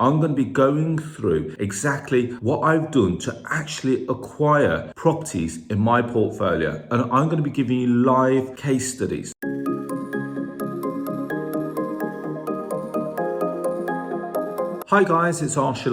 I'm going to be going through exactly what I've done to actually acquire properties in my portfolio, and I'm going to be giving you live case studies. Hi guys, it's Arsh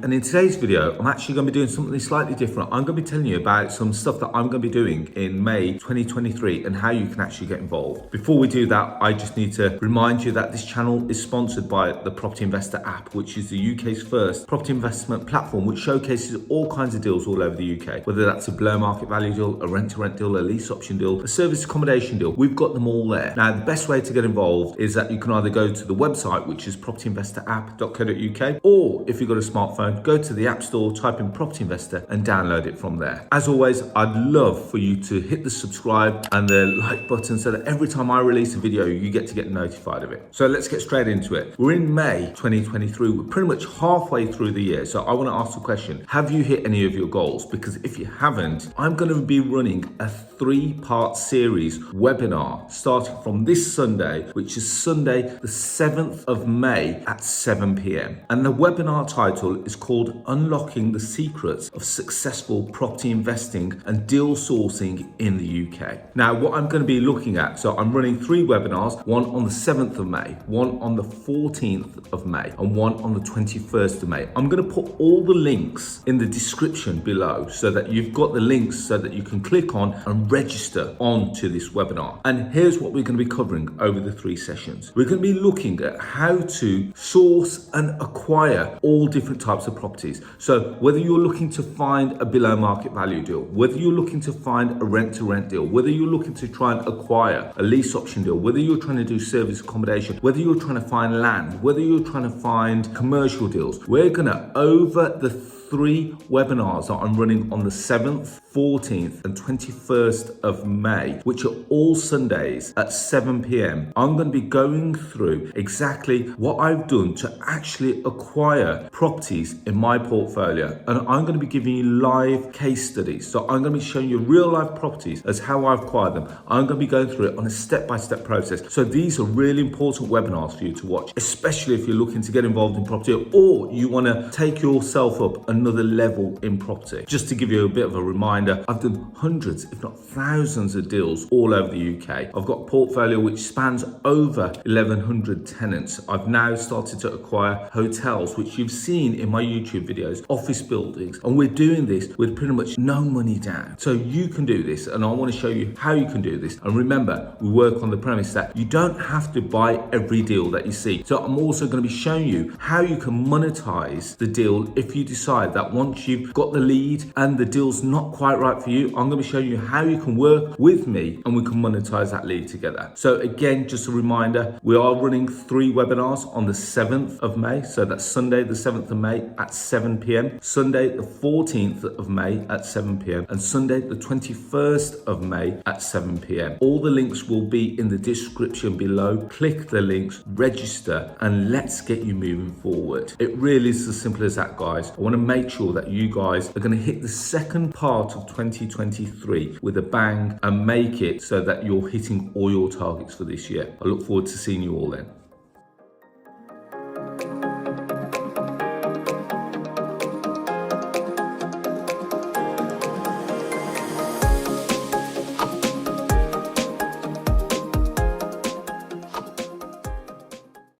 and in today's video, I'm actually going to be doing something slightly different. I'm going to be telling you about some stuff that I'm going to be doing in May 2023 and how you can actually get involved. Before we do that, I just need to remind you that this channel is sponsored by the Property Investor app, which is the UK's first property investment platform, which showcases all kinds of deals all over the UK. Whether that's a below market value deal, a rent-to-rent deal, a lease option deal, a service accommodation deal, we've got them all there. Now, the best way to get involved is that you can either go to the website, which is propertyinvestораpp.co.uk, or if you've got a smartphone, go to the App Store, type in Property Investor and download it from there. As always, I'd love for you to hit the subscribe and the like button so that every time I release a video, you get notified of it. So let's get straight into it. We're in May 2023. We're pretty much halfway through the year. So I want to ask the question, have you hit any of your goals? Because if you haven't, I'm going to be running a 3-part series webinar starting from this Sunday, which is Sunday, the 7th of May at 7 p.m. And the webinar title is called Unlocking the Secrets of Successful Property Investing and Deal Sourcing in the UK. Now, what I'm going to be looking at, so I'm running 3 webinars, one on the 7th of May, one on the 14th of May, and one on the 21st of May. I'm going to put all the links in the description below so that you've got the links so that you can click on and register onto this webinar. And here's what we're going to be covering over the 3 sessions. We're going to be looking at how to source and acquire all different types of properties. So whether you're looking to find a below market value deal, whether you're looking to find a rent to rent deal, whether you're looking to try and acquire a lease option deal, whether you're trying to do service accommodation, whether you're trying to find land, whether you're trying to find commercial deals, we're gonna, over the 3 webinars that I'm running on the 7th, 14th and 21st of May, which are all Sundays at 7 p.m. I'm going to be going through exactly what I've done to actually acquire properties in my portfolio, and I'm going to be giving you live case studies. So I'm going to be showing you real life properties as how I've acquired them. I'm going to be going through it on a step-by-step process. So these are really important webinars for you to watch, especially if you're looking to get involved in property or you want to take yourself up another level in property. Just to give you a bit of a reminder, I've done hundreds, if not thousands of deals all over the UK. I've got a portfolio which spans over 1,100 tenants. I've now started to acquire hotels, which you've seen in my YouTube videos, office buildings, and we're doing this with pretty much no money down. So you can do this, and I want to show you how you can do this. And remember, we work on the premise that you don't have to buy every deal that you see. So I'm also going to be showing you how you can monetize the deal if you decide that once you've got the lead and the deal's not quite right for you, I'm going to be showing you how you can work with me and we can monetize that lead together. So again, just a reminder, we are running 3 webinars on the 7th of May. So that's Sunday, the 7th of May at 7 p.m. Sunday, the 14th of May at 7 p.m. and Sunday, the 21st of May at 7 p.m. All the links will be in the description below. Click the links, register, and let's get you moving forward. It really is as simple as that, guys. I want to make sure that you guys are going to hit the second part of 2023 with a bang and make it so that you're hitting all your targets for this year. I look forward to seeing you all then.